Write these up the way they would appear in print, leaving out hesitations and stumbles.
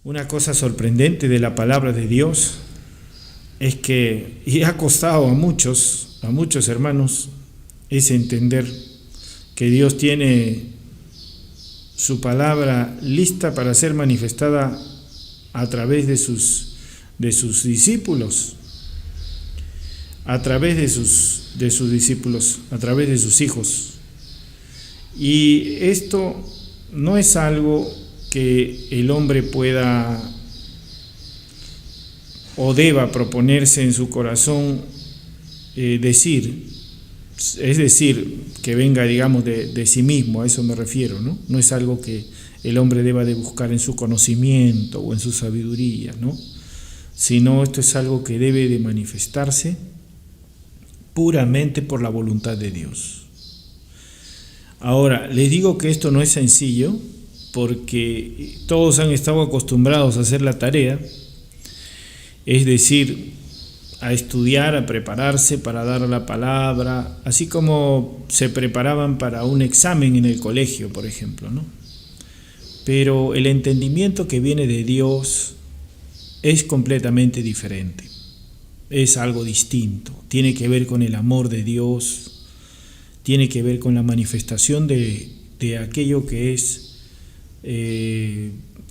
Una cosa sorprendente de la palabra de Dios es que, y ha costado a muchos hermanos, es entender que Dios tiene su palabra lista para ser manifestada a través de sus discípulos, a través de sus discípulos, a través de sus hijos. Y esto no es algo que el hombre pueda o deba proponerse en su corazón decir, es decir, que venga, digamos, de sí mismo, a eso me refiero, ¿no? No es algo que el hombre deba de buscar en su conocimiento o en su sabiduría, ¿no? Sino esto es algo que debe de manifestarse puramente por la voluntad de Dios. Ahora, les digo que esto no es sencillo porque todos han estado acostumbrados a hacer la tarea, es decir, a estudiar, a prepararse para dar la palabra, así como se preparaban para un examen en el colegio, por ejemplo, ¿no? Pero el entendimiento que viene de Dios es completamente diferente, es algo distinto, tiene que ver con el amor de Dios, tiene que ver con la manifestación de aquello que es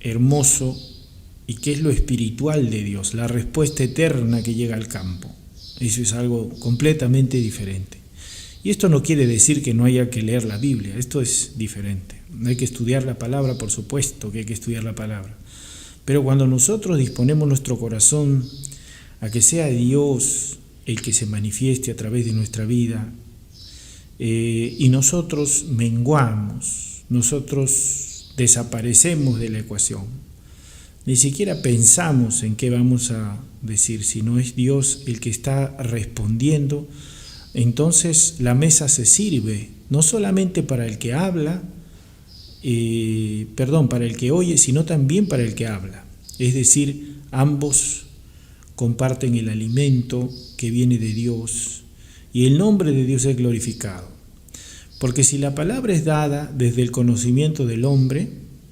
hermoso y que es lo espiritual de Dios, la respuesta eterna que llega al campo. Eso es algo completamente diferente. Y esto no quiere decir que no haya que leer la Biblia, esto es diferente. Hay que estudiar la palabra, por supuesto que hay que estudiar la palabra. Pero cuando nosotros disponemos nuestro corazón a que sea Dios el que se manifieste a través de nuestra vida, y nosotros menguamos, nosotros desaparecemos de la ecuación, ni siquiera pensamos en qué vamos a decir, si no es Dios el que está respondiendo, entonces la mesa se sirve, no solamente para el que habla, para el que oye, sino también para el que habla. Es decir, ambos comparten el alimento que viene de Dios y el nombre de Dios es glorificado. Porque si la palabra es dada desde el conocimiento del hombre,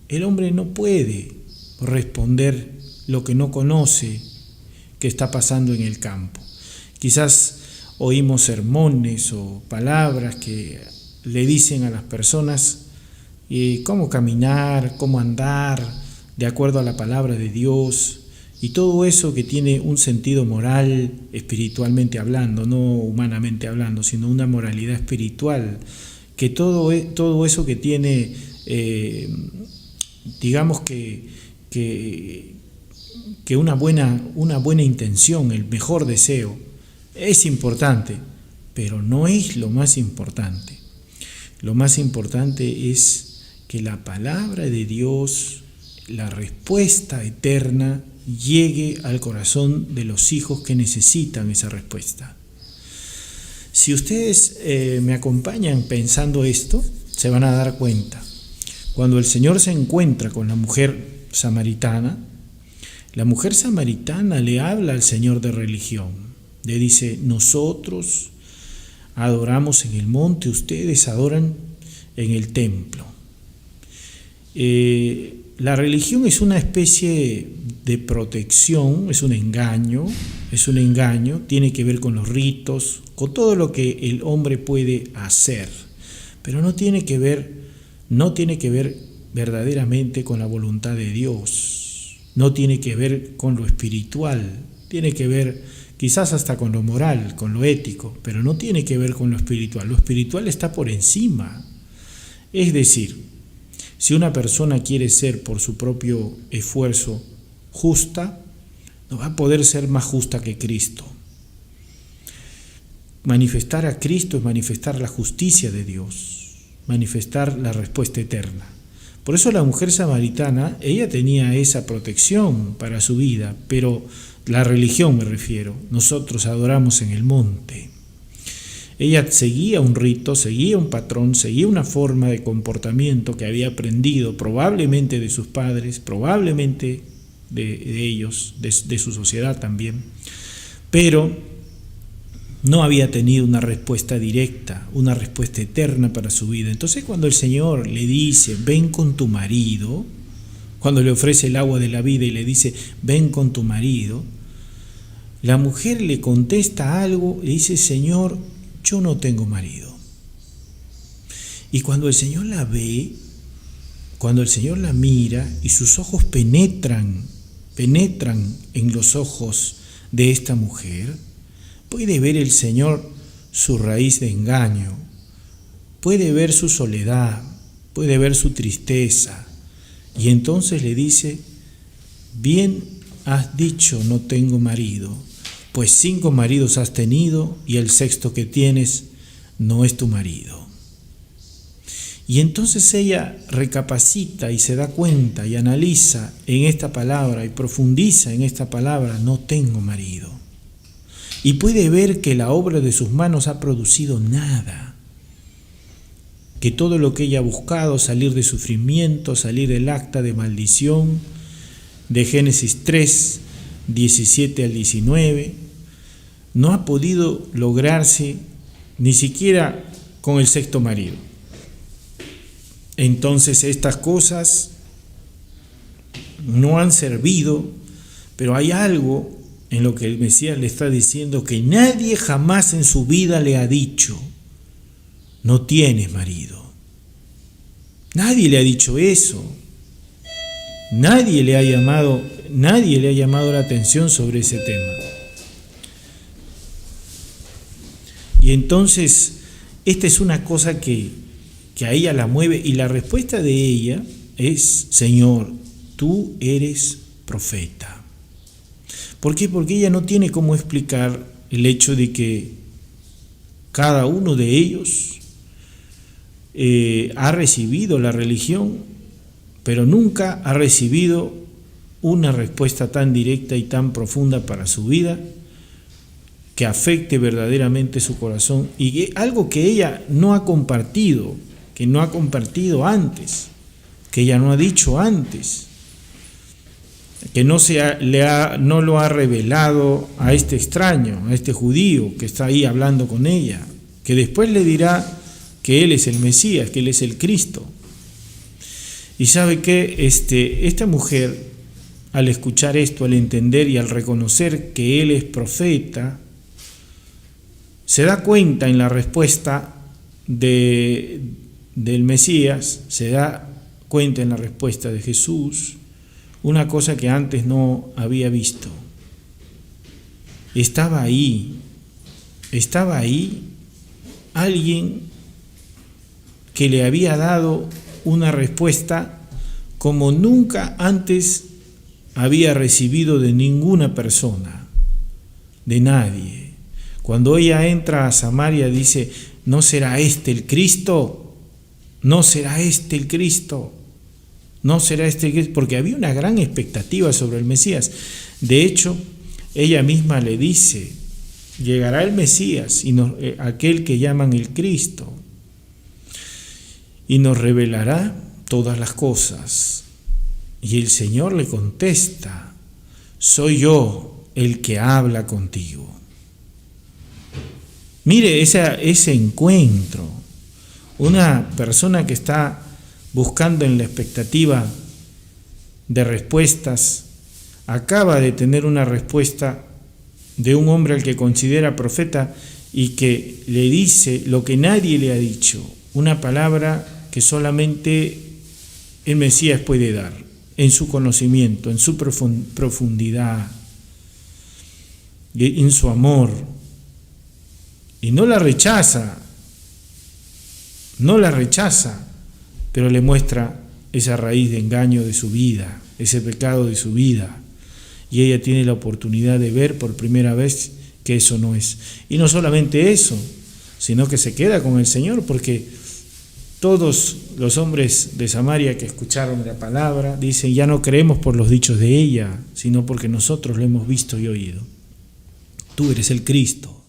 el hombre no puede responder lo que no conoce que está pasando en el campo. Quizás oímos sermones o palabras que le dicen a las personas cómo caminar, cómo andar de acuerdo a la palabra de Dios y todo eso que tiene un sentido moral, espiritualmente hablando, no humanamente hablando, sino una moralidad espiritual, que todo eso que tiene, digamos que una buena intención, el mejor deseo, es importante, pero no es lo más importante. Lo más importante es que la palabra de Dios, la respuesta eterna, llegue al corazón de los hijos que necesitan esa respuesta. Si ustedes me acompañan pensando esto, se van a dar cuenta. Cuando el Señor se encuentra con la mujer samaritana le habla al Señor de religión. Le dice, nosotros adoramos en el monte, ustedes adoran en el templo. La religión es una especie de protección, es un engaño, tiene que ver con los ritos, con todo lo que el hombre puede hacer, pero no tiene que ver verdaderamente con la voluntad de Dios, no tiene que ver con lo espiritual, tiene que ver quizás hasta con lo moral, con lo ético, pero no tiene que ver con lo espiritual está por encima. Es decir, si una persona quiere ser por su propio esfuerzo justa, no va a poder ser más justa que Cristo. Manifestar a Cristo es manifestar la justicia de Dios, manifestar la respuesta eterna. Por eso la mujer samaritana, ella tenía esa protección para su vida, pero la religión me refiero, nosotros adoramos en el monte. Ella seguía un rito, seguía un patrón, seguía una forma de comportamiento que había aprendido probablemente de sus padres, probablemente de ellos, de su sociedad también, pero no había tenido una respuesta directa, una respuesta eterna para su vida. Entonces cuando el Señor le dice, ven con tu marido, cuando le ofrece el agua de la vida y le dice, ven con tu marido, la mujer le contesta algo, le dice, Señor, yo no tengo marido. Y cuando el Señor la ve, cuando el Señor la mira y sus ojos penetran en los ojos de esta mujer, puede ver el Señor su raíz de engaño, puede ver su soledad, puede ver su tristeza, y entonces le dice, bien has dicho, no tengo marido, pues 5 maridos has tenido y el 6º que tienes no es tu marido. Y entonces ella recapacita y se da cuenta y analiza en esta palabra y profundiza en esta palabra, no tengo marido. Y puede ver que la obra de sus manos ha producido nada, que todo lo que ella ha buscado, salir de sufrimiento, salir del acta de maldición, de Génesis 3, 17 al 19, no ha podido lograrse ni siquiera con el 6º marido. Entonces estas cosas no han servido, pero hay algo en lo que el Mesías le está diciendo que nadie jamás en su vida le ha dicho, no tienes marido. Nadie le ha dicho eso. Nadie le ha llamado la atención sobre ese tema. Y entonces, esta es una cosa que a ella la mueve, y la respuesta de ella es, Señor, tú eres profeta. ¿Por qué? Porque ella no tiene cómo explicar el hecho de que cada uno de ellos ha recibido la religión, pero nunca ha recibido una respuesta tan directa y tan profunda para su vida, que afecte verdaderamente su corazón, y algo que ella no ha compartido, que no ha compartido antes, que ella no ha dicho antes, que no lo ha revelado a este extraño, a este judío que está ahí hablando con ella, que después le dirá que él es el Mesías, que él es el Cristo. Y sabe que esta mujer, al escuchar esto, al entender y al reconocer que él es profeta, se da cuenta en la respuesta del Mesías, se da cuenta en la respuesta de Jesús, una cosa que antes no había visto. Estaba ahí alguien que le había dado una respuesta como nunca antes había recibido de ninguna persona, de nadie. Cuando ella entra a Samaria dice, ¿no será este el Cristo? ¿No será este el Cristo? ¿No será este el Cristo? Porque había una gran expectativa sobre el Mesías. De hecho, ella misma le dice, llegará el Mesías, aquel que llaman el Cristo, y nos revelará todas las cosas. Y el Señor le contesta, soy yo el que habla contigo. Mire ese encuentro, una persona que está buscando en la expectativa de respuestas, acaba de tener una respuesta de un hombre al que considera profeta y que le dice lo que nadie le ha dicho, una palabra que solamente el Mesías puede dar, en su conocimiento, en su profundidad, en su amor. Y no la rechaza, pero le muestra esa raíz de engaño de su vida, ese pecado de su vida. Y ella tiene la oportunidad de ver por primera vez que eso no es. Y no solamente eso, sino que se queda con el Señor, porque todos los hombres de Samaria que escucharon la palabra dicen, ya no creemos por los dichos de ella, sino porque nosotros lo hemos visto y oído. Tú eres el Cristo.